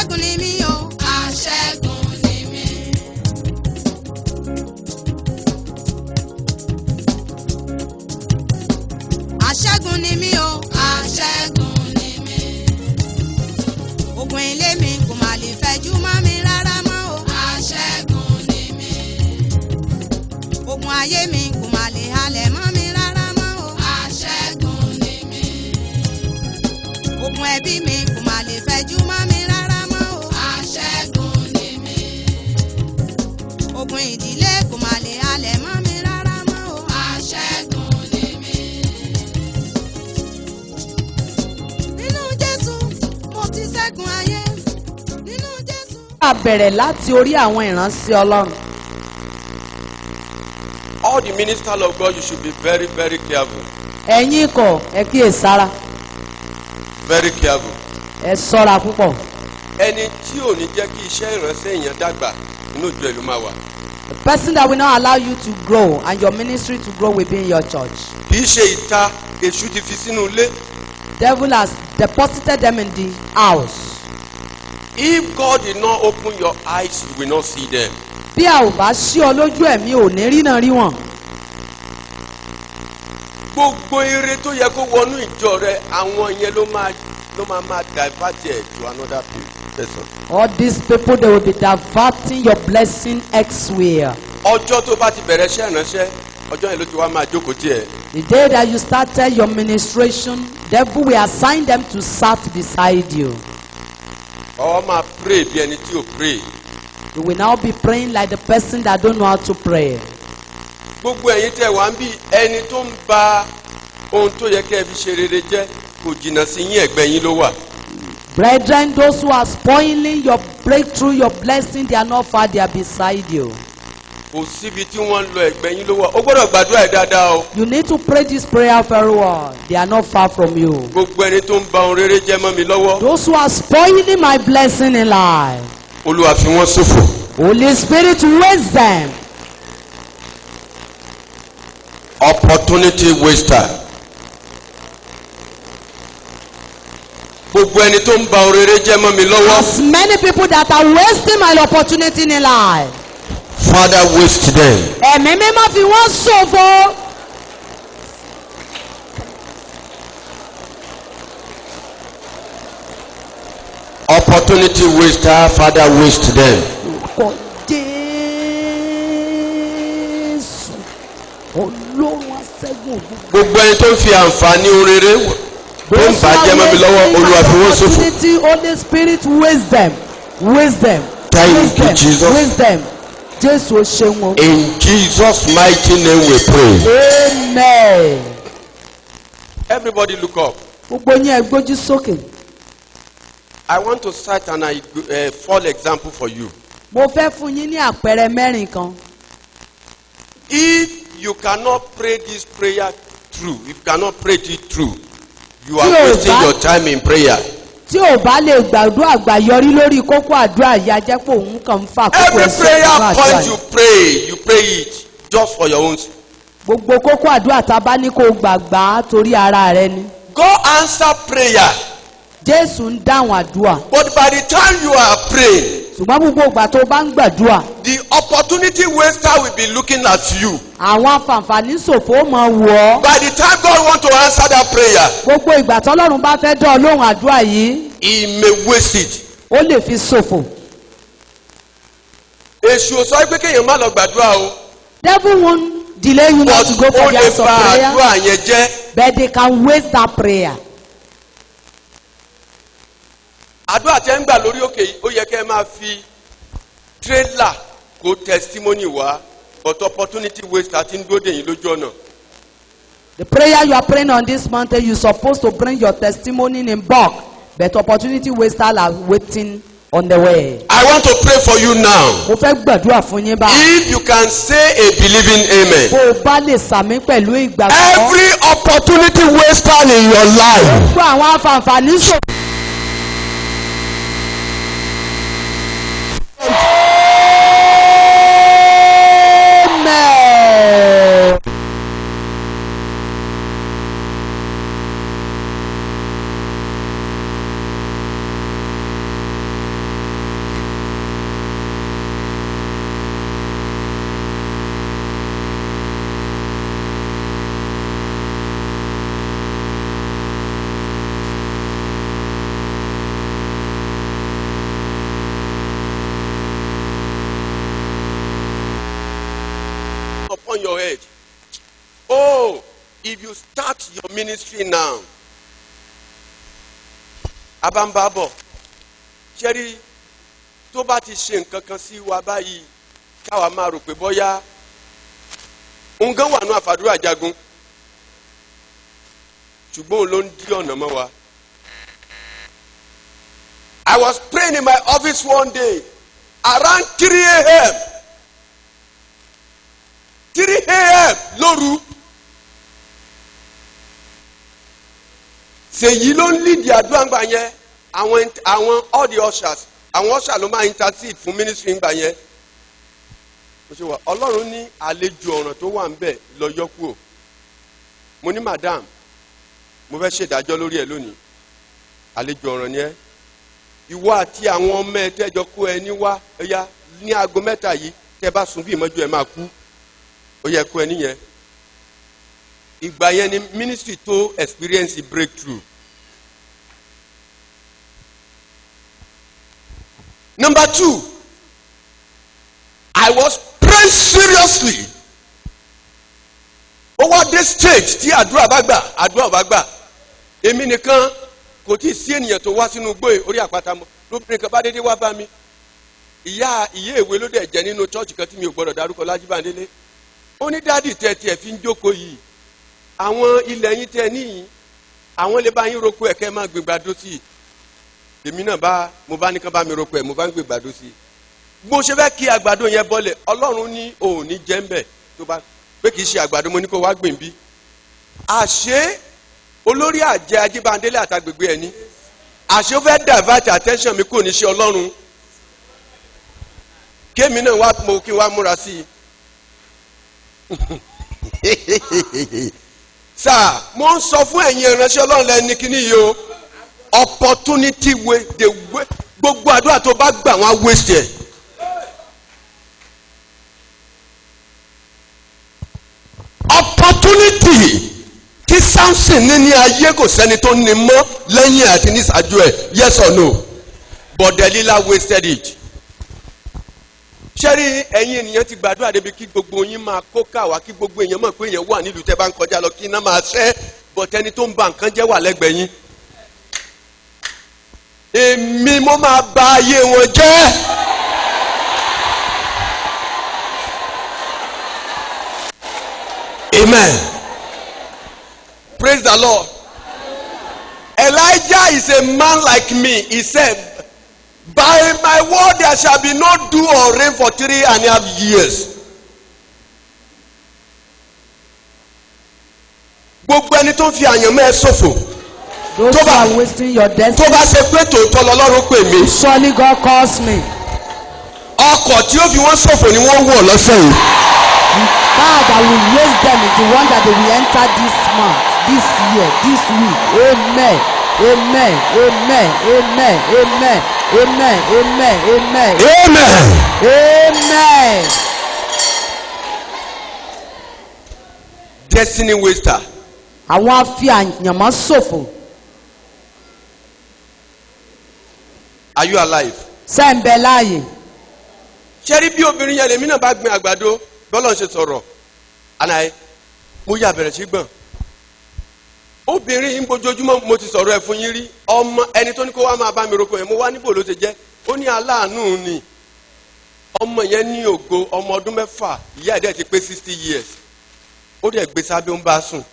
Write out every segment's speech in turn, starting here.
Aṣẹ́gun ni mí o. Aṣẹ́gun ni mí. Aṣẹ́gun ni mí o. Aṣẹ́gun ni mí. Ogun ilé mi kò má lè fẹjú mọ́ mi rárá mọ́ o. Aṣẹ́gun ni mí. Ogun ayé mi kò má lè halẹ̀ mọ́ mi rárá mọ́ o. Aṣẹ́gun ni mí. Ogun ẹbí mi kò má lè fẹjú mọ́ mi rárá mọ́ o. Aṣẹ́gun ni mí. Ogun ìdílé kò má lè halẹ̀ mọ́ mi rárá mọ́ o. Aṣẹ́gun ni mí. Nínú Jésù mo ti ṣẹ́gun ayé. Nínú Jésù. A bẹ̀rẹ̀ láti orí àwọn ìránṣẹ́ Ọlọ́run. All the ministers of God, you should be very, very careful. Ẹ̀yin ikọ̀ ẹ kíyèsára. Very careful. Ẹ ṣọ́ra púpọ̀. Ẹni tí ò ní jẹ́ kí iṣẹ́ ìránṣẹ́ èèyàn dàgbà inú ìjọ ìlú máa wà. The person that will not allow you to grow and your ministry to grow within your church. Kì í ṣe ìta, èṣù ti fi sínú ilé. Devil has deposited them in the house. If God did not open your eyes, you will not see them. Bí a ò bá ṣí ọ lójú ẹ̀mí ò ní rí náà rí wọn. Gbogbo ire tó yẹ kó wọnú ìjọ rẹ, àwọn yẹn ló máa divert ẹ to another person. All these people they will be diverting your blessing elsewhere. Ọjọ́ tó bá ti bẹ̀rẹ̀ iṣẹ́ ìránṣẹ́, ọjọ́ yẹn ló ti wá máa jókòó tiẹ̀. The day that you started your ministration, devil will assign them to sat beside you. Ọwọ́ máa pray bí ẹni tí ò pray. You will now be praying like the person that don't know how to pray. Gbogbo ẹ̀yin tẹ́ wá ń bí ẹni tó ń ba ohun tó yẹ kẹ́ ẹ fi ṣe rere jẹ́ kò jìnnà sí yín, ẹ̀gbẹ́ yín ló wà. Brethren, those who are spoiling your breakthrough, your blessing, they are not far, they are beside you. Kò síbi tí wọ́n ń lọ, ẹ̀gbẹ́ yín ló wà. O gbọ́dọ̀ gbàdúrà ẹ̀ dáadáa o. You need to pray this prayer very well. They are not far from you. Gbogbo ẹni tó ń ba ohun rere jẹ́ mọ́ mi lọ́wọ́. Those who are spoiling my blessing in life, Olúwa fi wọ́n ṣòfò. Holy Spirit, waste them. Opportunity waster. Gbogbo ẹni tó ń ba ohun rere jẹ́ mọ́ mi lọ́wọ́. As many people that are wasting my opportunity in life, Father, waste them. ẹ̀mí mímọ́ fi wọ́n ṣòfò. Opportunity waster, Father, waste them. Orúkọ Jésù, Ọlọ́run aṣẹ́gun ògùn. Gbogbo ẹni tó ń fi àǹfààní ohun rere tó ń bàjẹ́ mọ́ mi lọ́wọ́, Olúwa fi wọ́n ṣòfò. Holy Spirit, waste them, waste them, Thank you, Jesus. waste them. Jésù ó ṣeun o. In Jesus' mighty name we pray. Amen. Everybody look up. Gbogbo yín ẹ gbójú sókè. I want to cite an full example for you. Mo fẹ́ fún yín ní àpẹẹrẹ mẹ́rin kan. If you cannot pray this prayer through, if you cannot pray it through, you are Tí o wasting bá- your time in prayer. Tí ò bá lè gbàdúrà àgbàyọrí lórí kókó àdúrà yìí, a jẹ́ pé òun kàn ń fà kókó Every ẹsẹ̀ prayer nínú àdúrà point you yìí. pray it just for your own. Gbogbo kókó àdúrà tá a bá ní kó o gbàgbá torí ara rẹ ni. God answer prayer, Jésù ń dáhùn àdúrà. but by the time you are praying, Ṣùgbọ́n gbogbo ìgbà tó o bá ń gbàdúrà, the opportunity waster will be looking at you. àwọn afàǹfààní ṣòfò ó máa wọ̀ ọ́. By the time God want to answer that prayer, Gbogbo ìgbà tọ́lọ́run bá fẹ́ dán ọ lóhùn àdúrà yìí, He may waste it. ó lè fi ṣòfò. Èṣù ò sọ pé kéèyàn má lọ gbàdúrà o, Devil won't delay you not but to go ó for the lè answer ba prayer, àdúrà yẹn jẹ́. but they can waste that prayer. Àdúrà tẹ́ ń gbà lórí òkè yìí, ó yẹ kẹ́ ẹ máa fi tírélà kó testimony wá, but opportunity waster ti ń dúró dè yín lójú ọ̀nà. The prayer you are praying on this mountain, you're supposed to bring your testimony in bulk, but opportunity wasters are waiting on the way. I want to pray for you now. Mo fẹ́ gbàdúrà fún yín báyìí. If you can say a believing amen. Bó o bá lè sàmí pẹ̀lú ìgbàgbọ́. Every opportunity waster in your life, Gbogbo àwọn afàǹfààní ṣòfò. Amen. on your head. Oh, if you start your ministry now, abambabo, ṣẹ́rí tó bá ti ṣe nǹkan kan sí wa báyìí káwa máa rò pé bóyá nǹkan wà ní àfàdúrà jagun ṣùgbọ́n òun ló ń dí ọ̀nà mọ́ wa. I was praying in my office one day around 3 a.m. 3 a.m. lóru. Ṣèyí ló ń lead àdúrà ńgbà yẹn àwọn all the ushers àwọn ushers ló máa intercede fún ministry ńgbà yẹn. Mo ṣe wà Ọlọ́run ní àlejò ọ̀ràn tó wà ńbẹ̀ lọ yọ kúrò. Mo ní madam mo fẹ́ ṣèdájọ́ lórí ẹ̀ lónìí àlejò ọ̀ràn ni ẹ́. Ìwọ àti àwọn ọmọ ẹ tẹ́jọ kó ẹ ní wá ẹ̀yà ní aago mẹ́ta yìí tẹ́ bá sùn bí ìmọ́jú ẹ máa kú ó yẹ kó ẹ níyẹn. Ìgbà yẹn ni ministry tó experience breakthrough. Number 2, I was praying seriously. Over this stage tí àdúrà bá gbà èmi nìkan kò tí ì sí ènìyàn tó wá sínú gbóyè orí àpáta mọ́ lóbìnrin kan bá dédé wá bá mi ìyá ìwé ló dẹ̀ jẹ́ nínú chọ́ọ̀chì kan tí mi ò gbọ́dọ̀ dárúkọ Lájíbándélé ó ní dádì tẹ̀ fi ń jókòó yìí àwọn ilẹ̀ yín tẹ̀ níyìn àwọn lè bá yín roko ẹ̀ kẹ́ máa gbégbádó sí i èmi náà mo bá ní kán bá mi roko ẹ̀ mo bá ń gbégbádó sí i bó ṣe fẹ́ kí àgbàdo yẹn bọ́lẹ̀ Ọlọ́run ní òun ní jẹ́ ń bẹ̀ tó bá pé kì í ṣe àgbàdo mo ní kó wá gbìn bí àṣé olórí àjẹ Ajíbándélé àtàgbègbè ẹni àṣé ó fẹ́ divert attention mi kò ní ṣe Ọlọ́run kémi náà wá mo kí wá múra sí i sáà mo ń sọ fún ẹ̀yin ìránṣẹ́ Ọlọ́run lẹ́ni kíní yìí o opportunity way the way gbogbo àdúrà tó bá gbà wọ́n á waste ẹ̀. Opportunity tí Samson ní ayé kò sẹ́ni tó ní mọ́ lẹ́yìn àti níṣáájú ẹ̀ yes or no but Delilah wasted it. Ṣẹ́rí ẹ̀yin ènìyàn ti gbàdúrà débi kí gbogbo yín máa kó káwa kí gbogbo èèyàn mọ̀ pé èèyàn wà nílùú tẹ́ bá ń kọjá lọ kí iná máa ṣẹ́ but ẹni tó ń ba nǹkan jẹ́ wà lẹ́gbẹ̀ẹ́ yín. Èmi mo máa ba ayé wọn jẹ́. Amen. Praise the Lord. Elijah is a man like me. He said, by my word there shall be no dew or rain for 3.5 years. Gbogbo ẹni tó ń fi àyànmọ́ ẹ ṣòfò. Those who are wasting your destiny. Tó bá ṣe pé tòótọ́ lọ́lọ́run pè mí. Surely God calls me. Ọkọ̀ tí ó fi wọ́n ṣòfò ni wọ́n wọ̀ lọ́sẹ̀ yìí. The car that will raise them is the one that they will enter this month, this year, this week. Amen. Amen. Amen. Amen. Amen. Amen. Amen. Amen. Amen. Amen. Destiny waster. Àwọn afi àyànmọ́ ṣòfò. Are you alive? Ṣé ń bẹ láàyè? Ṣé rí bí obìnrin yẹn lèmi náà bá gbin àgbàdo bọ́lọ̀ ṣe sọ̀rọ̀ àná mo yà bẹ̀rẹ̀ sí gbọ̀n. Obìnrin yìí ń bójoojúmọ́ mo ti sọ̀rọ̀ ẹ̀ fún yín rí ọmọ ẹni tó ní kó wá máa bá mi roko yẹn mo wá níbo ló ṣe jẹ́ ó ní aláàánú ni ọmọ yẹn ní ògo ọmọ ọdún 6 ìyá ẹ̀ dẹ̀ ti pé 60 years ó dẹ̀ gbé sábẹ́ ó ń bá sùn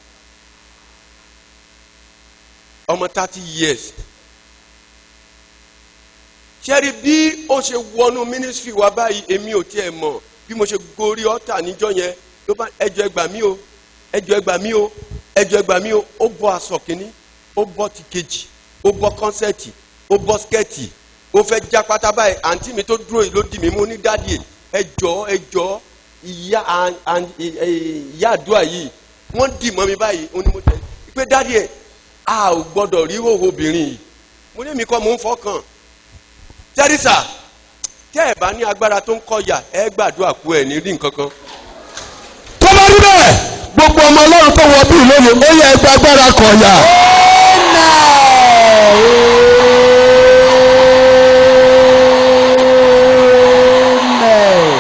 ọmọ 30 years. Ṣẹ́rí bí ó ṣe wọnú ministry wa báyìí èmi ò tiẹ̀ mọ̀ bí mo ṣe gorí ọ̀tà níjọ́ yẹn ló bá ẹjọ́ ẹgbà mí o ẹjọ́ ẹgbà mí o ẹjọ́ ẹgbà mí o ó bọ́ aṣọ kínní ó bọ́ ti kejì ó bọ́ kọ́nsẹ̀tì ó bọ́ skẹ́ẹ̀tì ó fẹ́ já pátá báyìí àǹtí mi tó dúró yìí ló dì mí mú ní dádì ẹjọ́ ìyá àdúrà yìí wọ́n dì mọ́ mi báyìí ó ní mo tẹ̀ pé dádì ẹ̀ a ò gbọ́dọ̀ rí òwò obìnrin yìí mo ní mi kọ́ mo ń fọkàn tẹ́rísà tẹ́ ẹ̀ bá ní agbára tó ń kọ̀yà ẹ gbàdúrà kú ẹ̀ ní rí nǹkan kan. tó bá rí bẹ́ẹ̀ gbogbo ọmọ ọlọ́run tó wọ bí lónìí ó yẹ ẹgbẹ́ agbára kọ̀yà. Amen.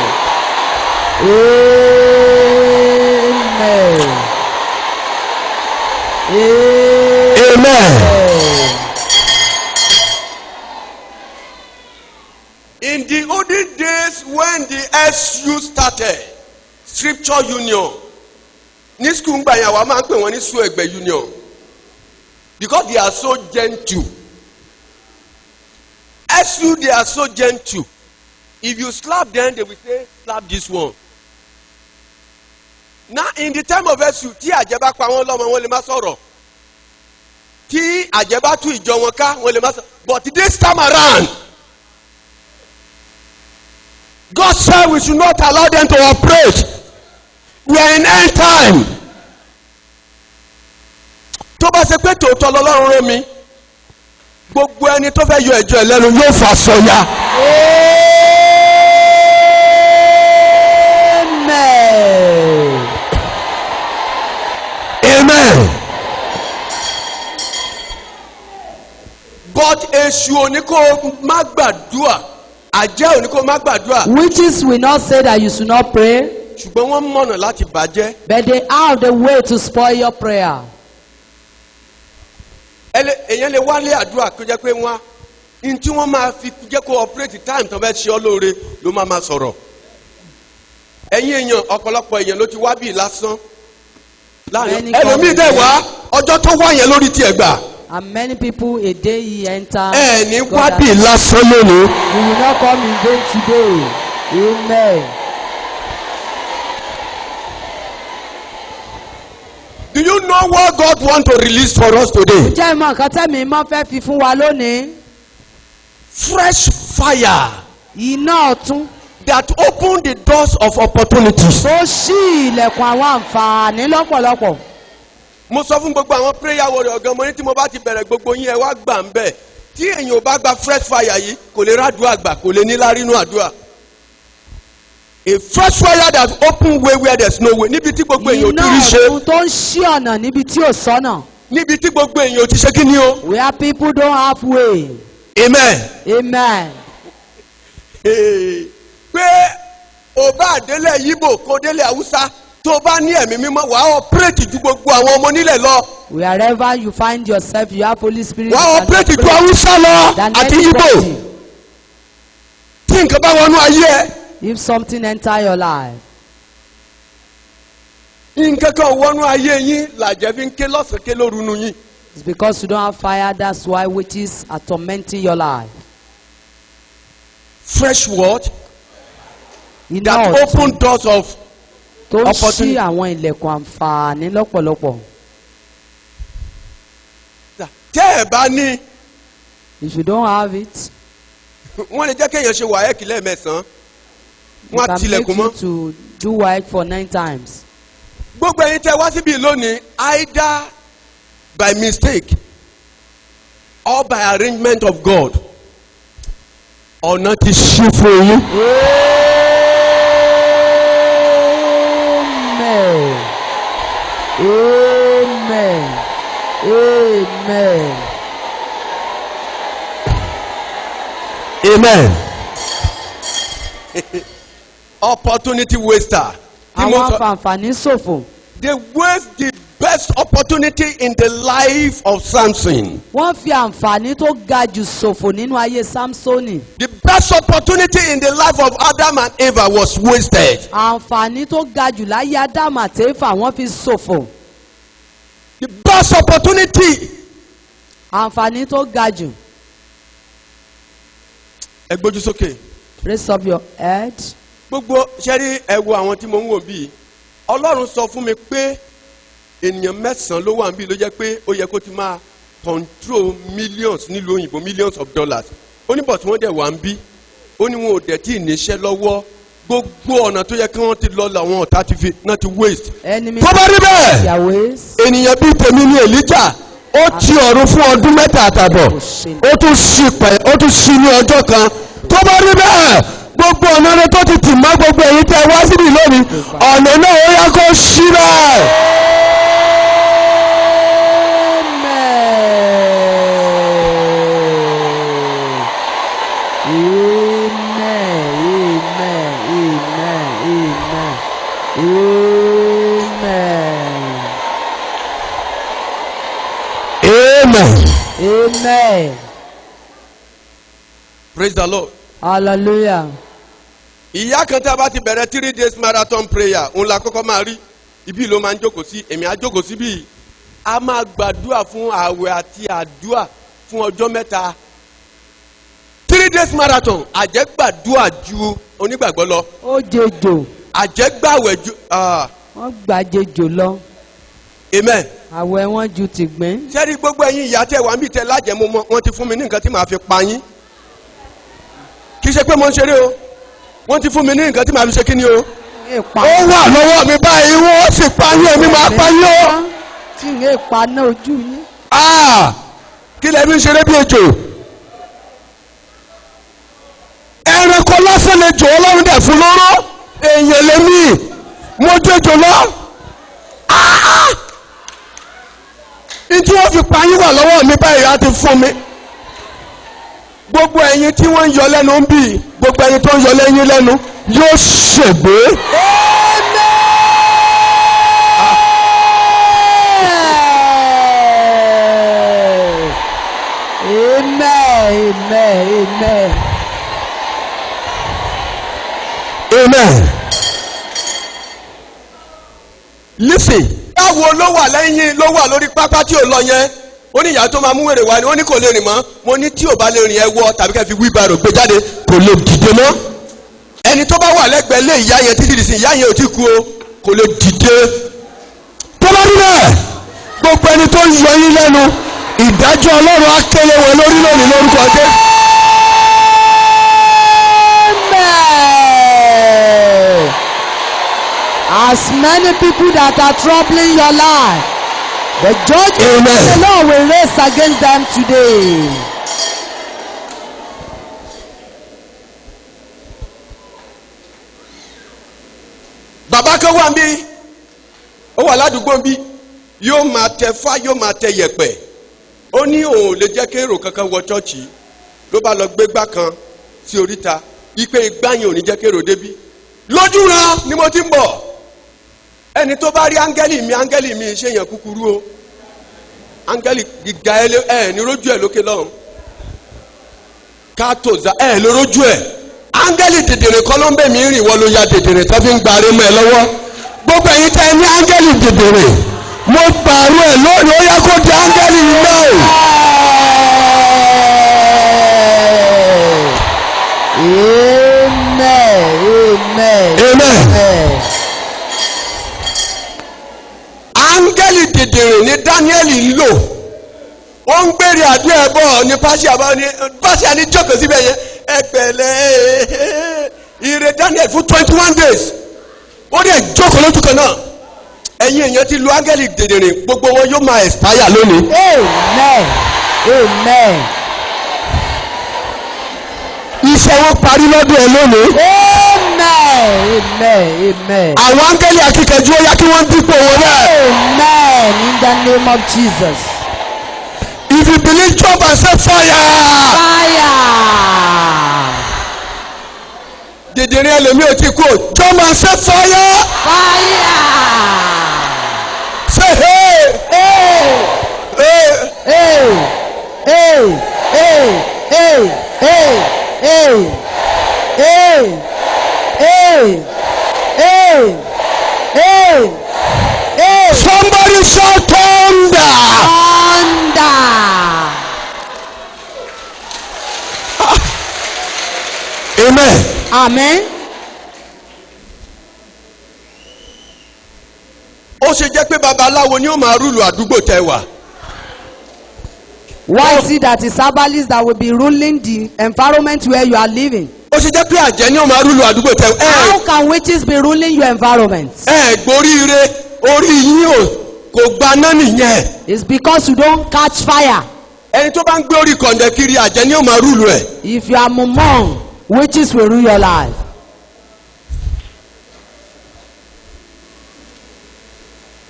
when the SU started, Scripture Union, ní school ń gbà yẹn àwa máa ń pè wọ́n ní Sùúrù Ẹ̀gbẹ́ Union because they are so gentle. SU, they are so gentle. If you slap them, they will say, slap this one. Now, in the time of SU, tí àjẹ́ bá pa wọ́n lọ́mọ wọn lè má sọ̀rọ̀. Tí àjẹ́ bá tú ìjọ wọn ká wọn lè má sọ̀rọ̀. But this time around, God said we should not allow them to operate. We are in end time. Tó bá ṣe pé tòótọ́ lọ́lọ́run rán mi, gbogbo ẹni tó fẹ́ yọ ẹ̀jọ́ ẹ̀ lẹ́nu yóò fà sọ̀yà. Amen. Amen. But èṣù ò ní kó má gbàdúrà, àjẹ́ ò ní kó má gbàdúrà. Witches will not say that you should not pray, Ṣùgbọ́n wọ́n mọ̀nà láti bàjẹ́. but they have the way to spoil your prayer. Èèyàn lè wálé àdúrà kó jẹ́ pé wọ́n n tí wọ́n máa fi jẹ́ kó operate time tó fẹ́ ṣe ọ́ lóore ló máa sọ̀rọ̀. Ẹ̀yin èèyàn ọ̀pọ̀lọpọ̀ èèyàn ló ti wá bí lásán. Ẹlòmíì dẹ̀ wá ọjọ́ tó wá yẹn lórí tiẹ̀ gbà. And many people a day he enter. Ní wá bí lásán lónìí. You will not come in vain today. Amen. Do you know what God want to release for us today? Ǹjẹ́ ìmọ̀ nǹkan tẹ́mi mọ́ fẹ́ fi fún wa lónìí? Fresh fire Iná ọ̀tún that open the doors of opportunities. tó ṣí ilẹ̀kùn àwọn àǹfààní lọ́pọ̀lọpọ̀. Mo sọ fún gbogbo àwọn prayer warrior ọ̀gá mo ní tí mo bá ti bẹ̀rẹ̀ gbogbo yín ẹ wá gbà ń bẹ̀. Tí èèyàn ò bá gba fresh fire yìí kò lè rádùá àgbà kò lè níláárí inú àdúrà. A fresh fire that open way where there is no way. Níbi tí gbogbo èèyàn ò ti rí Iná ṣe. ọ̀tún tó ń ṣí ọ̀nà níbi tí ò sọ́nà. Níbi tí gbogbo èèyàn ò ti ṣe kí ni o. Where people don't have way. Amen. Amen. Pé o bá délẹ̀ Yíbò kó délẹ̀ Haúsá tó bá ní ẹ̀mí mímọ́ wàá operate ju gbogbo àwọn ọmọ nílẹ̀ lọ. Wherever you find yourself, you have Holy Spirit. Wàá operate ju Haúsá lọ than àti Yíbò. anybody. Tí nǹkan bá wọnú ayé ẹ. If something enter your life, Nǹkan kan wọnú ayé yín làjẹ́ fi ń ké lọ́sàn-án ké lóru nu yín. it's because you don't have fire. That's why witches are tormenting your life. Fresh word Iná that ọ̀tún open doors of tó ń ṣí opportunity. àwọn ilẹ̀kùn àǹfààní lọ́pọ̀lọpọ̀. Tẹ́ ẹ̀ bá ní If you don't have it, wọ́n lè jẹ́ kéèyàn ṣe wàhẹ́kì lẹ́ẹ̀mẹ́sàn-án. it Wọ́n á can make tilẹ̀kùn you mọ́. to do work for 9 times. Gbogbo ẹ̀yin tẹ́ wá síbí lónìí either by mistake or by arrangement of God. Ọ̀nà ti ṣí fún yín. Amen. Amen. Amen. Amen. Opportunity waster. Àwọn àǹfààní ṣòfò. They waste the best opportunity in the life of Samson. Wọ́n fi àǹfààní tó ga jù ṣòfò nínú ayé Sámsónì. The best opportunity in the life of Adam and Eva was wasted. Àǹfààní tó ga jù láyé Ádámù àti Éfà wọ́n fi ṣòfò. The best opportunity. Àǹfààní tó ga jù. Ẹ gbójú sókè. Raise up your head. Gbogbo ṣẹ́rí ẹ wo àwọn tí mo ń wò bíi. Ọlọ́run sọ fún mi pé ènìyàn 9 ló wà níbí ló jẹ́ pé ó yẹ kó ti máa control millions nílùú òyìnbó millions of dollars. Ó ní bọ̀ tí wọ́n dẹ̀ wà ń bí. Ó ní wọn ò dẹ̀ tí ì níṣẹ́ lọ́wọ́. Gbogbo ọ̀nà tó yẹ kí wọ́n ti lọ làwọn ọ̀tá ti fi náà ti waste. Enemy Tó bá rí bẹ́ẹ̀. their ways. Ènìyàn bíi tèmi ní Èlíjà ó ti ọ̀run fún ọdún 7 àtàbọ̀ ó tún ṣí ní ọjọ́ kan. Tó bá rí bẹ́ẹ̀ gbogbo ọ̀nà rẹ tó ti tì mọ́ gbogbo èyí tẹ́ wá síbi lónìí ọ̀nà náà ó yá kó ṣí bẹ́ẹ̀. Amen. Amen. Praise the Lord. Hallelujah. ìyá kan tí a bá ti bẹ̀rẹ̀ 3 days marathon prayer òun la kọ́kọ́ máa rí ibi ló máa ń jókòó sí èmi á jókòó sí bíi a máa gbàdúrà fún ààwẹ̀ àti àdúrà fún ọjọ́ mẹ́ta 3 days marathon àjẹgbàdúrà ju onígbàgbọ́ lọ ó jẹjò àjẹgbàwẹ̀ ju wọ́n gbà jẹjò lọ amen. àwẹ̀ wọn ju tìgbín. sẹ́rí gbogbo ẹ̀yin ìyá tẹ̀ wá ń bí tẹ lájẹ̀mú mọ́ wọ́n ti fún mi ní nǹkan tí màá fi pa yín kì í ṣe pé mo ń ṣeré o wọ́n ti fún mi ní nǹkan tí màá fi ṣe kí ni o. ó wà lọ́wọ́ mi báyìí wọ́n sì pa yín èmi máa pa yín o. tí ń lè pa náà ojú yín. kí lẹ fi ń ṣeré bí ejò ẹranko lásán lè jò ọlọ́run dẹ̀ fún lóró èèyàn lèmi mo jẹjò lọ. tí wọ́n fi pa yín wà lọ́wọ́ mi báyìí á ti fún mi. gbogbo ẹ̀yin tí wọ́n ń yọ lẹ́nu ń bì gbogbo ẹ̀yin tó ń yọ lẹ́yìn lẹ́nu yóò ṣègbé. Amen, amen, amen. Amen. Listen. báwo ló wà lẹ́yìn ló wà lórí pápá tí ò lọ yẹn ó ní ìyá tó máa mú wèrè wá ni ó ní kò lè rìn mọ́ mo ní tí ò bá lè rìn ẹ wọ tàbí kẹ́ fi wheelbarrow gbé jáde kò lè dìde mọ́ ẹni tó bá wà lẹ́gbẹ̀ẹ́ lé ìyá yẹn títí dìsìn ìyá yẹn ò tí kú o kò lè dìde. tó bá rí bẹ́ẹ̀ gbogbo ẹni tó ń yọ yín lẹ́nu ìdájọ́ ọlọ́run á kélé wọn lórí lónìí lórúkọ Jésù. As many people that are troubling your life, the judgment of the Lord will raise against them today. bàbá kan wà níbí ó wà ládùúgbò níbí yóò máa tẹ fá yóò máa tẹ yẹ̀pẹ̀ ó ní òun ò lè jẹ́ kéèrò kankan wọ chọ́ọ̀chì ló bá lọ gbé gbá kan sí oríta ipe igbá yẹn ò ní jẹ́ kéèrò débí lójú ran ni mo ti ń bọ̀ ẹni tó bá rí áńgẹ́lì mi ṣèyàn kúkúrú o áńgẹ́lì gíga ẹ ní rójú ẹ lókè lọ́hùn káàtòzá ẹ ní rójú ẹ áńgẹ́lì dèdèrè kọ́ ló ń bẹ̀ mí rìn wọ́n ló ya dèdèrè tó fi ń gbàre mọ́ ẹ lọ́wọ́ gbogbo ẹ̀yin tẹ́ ẹ ní áńgẹ́lì dèdèrè mo pààrọ̀ ẹ lónìí ó yẹ kó di áńgẹ́lì náà. Amen. áńgẹ́lì dèdèrè ni Dáníẹ́lì ń lò ó ń gbèrè àdúrà ẹ̀ bọ̀ ní pàṣẹ ní jókòó síbẹ̀ yẹn ẹ pẹ̀lẹ́ ire Daniel fún 21 days ó dẹ̀ jókòó lójú kan náà ẹ̀yin èèyàn ti lu áńgẹ́lì dèdèrè gbogbo wọn yóò máa expire lónìí. Amen. Amen. iṣẹ́ wọn parí lọ́dún ẹ lónìí. Amen. Amen. Amen. àwọn áńgẹ́lì akíkanjú ó yá kí wọ́n dípò wọn náà. Amen. In the name of Jesus. If you believe, jump and say fire. Fire. dèdèrè ẹlòmíì ò tí kú o Jump and say fire. Fire. Say hey. Hey. Hey. Hey. Hey. Hey. Hey. Hey. Hey. Hey. Hey. Hey. Hey. Somebody shout thunder. Thunder. Amen. Amen. ó ṣe jẹ́ pé babaláwo ni ó máa rúlu àdúgbò tẹ wà. Why is it that it's herbalists that will be ruling the environment where you are living? ó ṣe jẹ́ pé àjẹ́ ni ó máa rúlu àdúgbò tẹ How can witches be ruling your environment? gboríire orí yín kò gbaná nìyẹn. It's because you don't catch fire. ẹni tó bá ń gbé orí kọ̀ǹdẹ̀ kiri àjẹ́ ni ó máa rúlu ẹ̀. If you are mumong, witches will rule your life.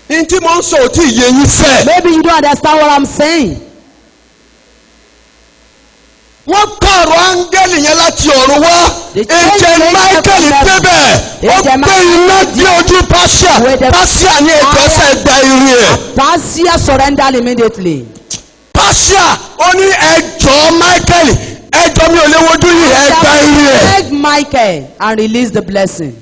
ní tí mo ń sọ ò tí ì yé yín fẹ́. Maybe you don't understand what I'm saying. wọ́n pààrọ̀ áńgẹ́lì yẹn láti ọ̀run wá. The ẹ̀jẹ̀ change Michael angel débẹ̀ ó Angel gbé iná dé ojú Páṣíà Páṣíà ní ètò ẹsẹ̀ gba irin ẹ̀. Persia surrendered immediately. Páṣíà ó ní ẹjọ́ Michael ẹjọ́ mi ò lè wojú yìí ẹ gba irin ẹ̀. Beg Michael and release the blessing.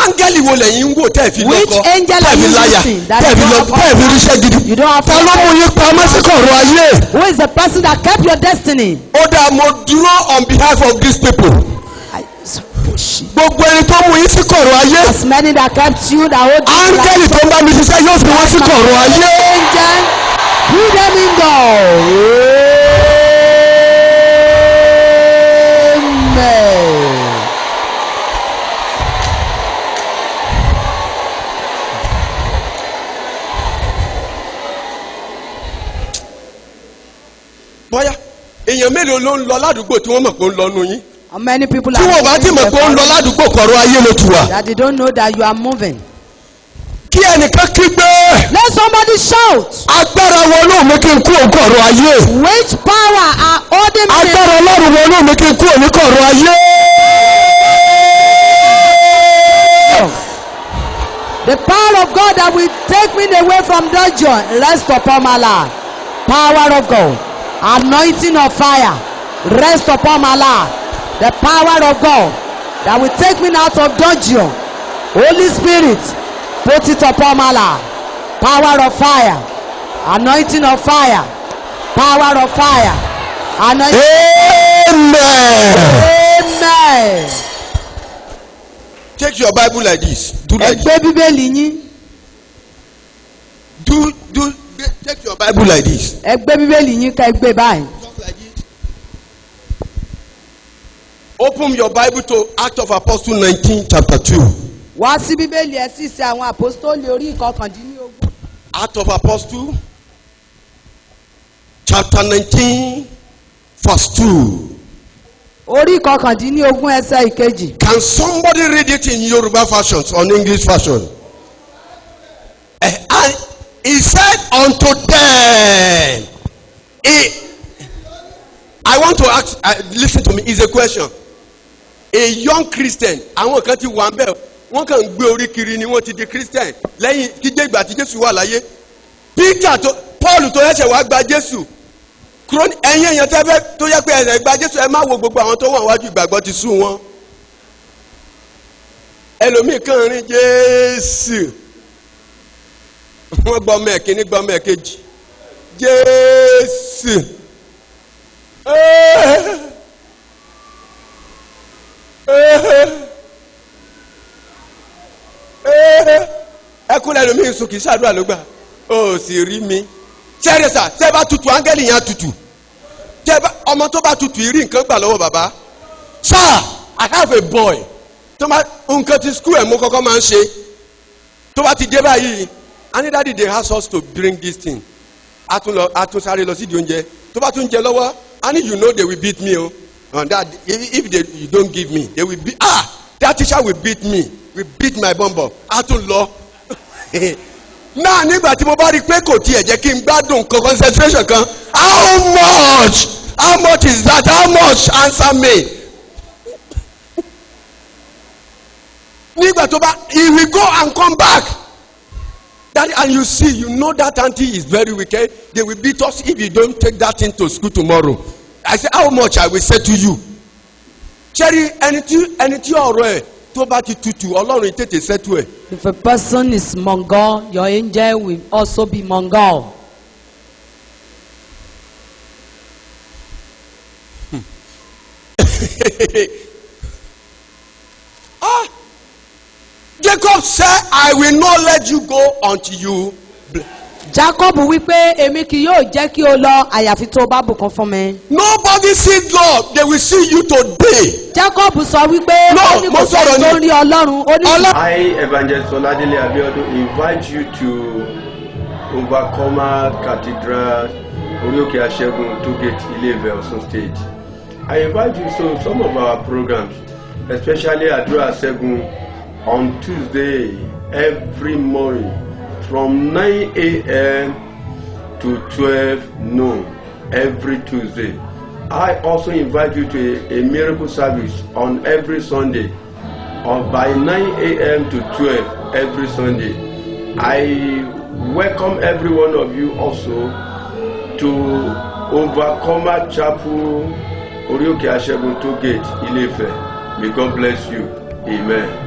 áńgẹ́lì wo lẹ́yìn ń wò tẹ́ ẹ fi Which lọ́kọ angel tẹ́ are ẹ fi you láyà using that tẹ́ ẹ you fi don't tẹ́ ẹ fi ríṣẹ́ gidi. You don't have ta ló mú yín pamọ́ sí kọ̀rọ̀ ayé. Who is the person that kept your destiny? ó dáa mo dúró on behalf of these people. gbogbo ẹni tó mú yín sí kọ̀rọ̀ ayé. As many that kept you, that hold you. áńgẹ́lì tó ń bá mi ṣiṣẹ́ yóò fi wọ́n sí kọ̀rọ̀ ayé. Angel, put them in door. Amen. bóyá èèyàn mélòó ló ń lọ ládùúgbò tí wọ́n mọ̀ pé ó ń lọ nù yín. How many people tí wọ́n bá ti mọ̀ pé ó ń lọ ládùúgbò kọ̀rọ̀ ayé ló ti wà. that they don't know that you are moving? kí ẹnìkan kígbe. Let somebody shout. agbára wọnú mi kí n kú òkọ̀rọ̀ ayé. Which power are holding me? agbára ọlọ́run wọnú mi kí n kú òníkọ̀rọ̀ ayé. The power of God that will take me away from dungeon rest upon my life. Power of God, anointing of fire, rest upon my life. The power of God that will take me out of dungeon. Holy Spirit, put it upon my life. Power of fire, anointing of fire, power of fire, anointing. amen. Amen. take your bible like this do like this Ẹgbẹ́ Bíbélì yín. do take your bible like this. Ẹgbẹ́ Bíbélì yín ká ẹgbẹ́ báyìí. Just like this. Open your Bible to Acts of Apostles 19 chapter 2. Wá sí Bíbélì ẹ sì ṣe àwọn àpòstólì orí ìkọkàndínlógún. Acts of Apostles chapter 19 verse 2. Orí ìkọkàndínlógún ẹsẹ̀ ìkejì. Can somebody read it in Yoruba versions or English version? And he said unto them, I want to ask, listen to me, it's a question. A young Christian, àwọn kan ti wà ń bẹ̀, wọ́n kàn ń gbé orí kiri ni wọ́n ti di Christian lẹ́yìn kíjé ìgbà tí Jésù wà láyé. Paul tó yẹ́sẹ̀ wá gba Jésù. Ẹ̀yin èèyàn tẹ́fẹ́ tó yẹ pé ẹ̀sẹ̀ gba Jésù ẹ má wo gbogbo àwọn tó wà wájú ìgbàgbọ́ ti sú wọn. Ẹlòmíì kàn rin Jésù. Wọ́n gbọ́ ọmọ ẹ̀kíní gbọ́ ọmọ ẹ̀kejì. Jésù. Ẹkún ẹlòmíì sùn kì í ṣàdúrà ló gbà. Ó sì rí mi. Sẹ́rẹ̀sà tẹ́ bá tutù áńgẹ́lì yẹn tutù. Ọmọ tó bá tutù yìí rí nǹkan gbà lọ́wọ́ bàbá. Sir, I have a boy. Tó bá nǹkan ti school ẹ̀ mú kọ́kọ́ máa ń ṣe. Tó bá ti dé báyìí. And daddy they ask us to bring this thing. Atún sáré lọ sídìí oúnjẹ. Tó bá tún jẹ lọ́wọ́, and you know they will beat me o. And that if you don't give me, they will beat. That teacher will beat me. Will beat my bumbo. Atún lọ. Náà nígbà tí mo bá rí i pé kò tiẹ̀ jẹ́ kí n gbádùn nǹkan concentration kan. How much is that? How much? Answer me. Nígbà tó bá he will go and come back. That, and you see, you know that auntie is very wicked. They will beat us if you don't take that thing to school tomorrow. I say, how much I will say to you? Cherry, ẹni tí ọ̀rọ̀ ẹ̀ tó bá ti tutù, Ọlọ́run tètè settle ẹ̀. If a person is Mongol, your angel will also be Mongol. Jacob said, I will not let you go until you. Jacob wípé èmi kì yóò jẹ́ kí o lọ àyàfi tó bá bùkún fún mi. Nobody sees God, they will see you today. Jacob sọ wípé ó ní kò sọ tó rí Ọlọ́run. I, Evangelist Oladele Abiodun, invite you to Overcomer Cathedral, Orioke Asegun, Togate, Ile-Ife, Osun State. I invite you to some of our programs, especially Adura Asegun, on Tuesday every morning from 9 a.m. to 12 noon every Tuesday. I also invite you to a miracle service on every Sunday by 9 a.m. to 12 every Sunday. I welcome every one of you also to Overcomer Chapel, Orioke Asegun, Togate, Ile-Ife. May God bless you. Amen.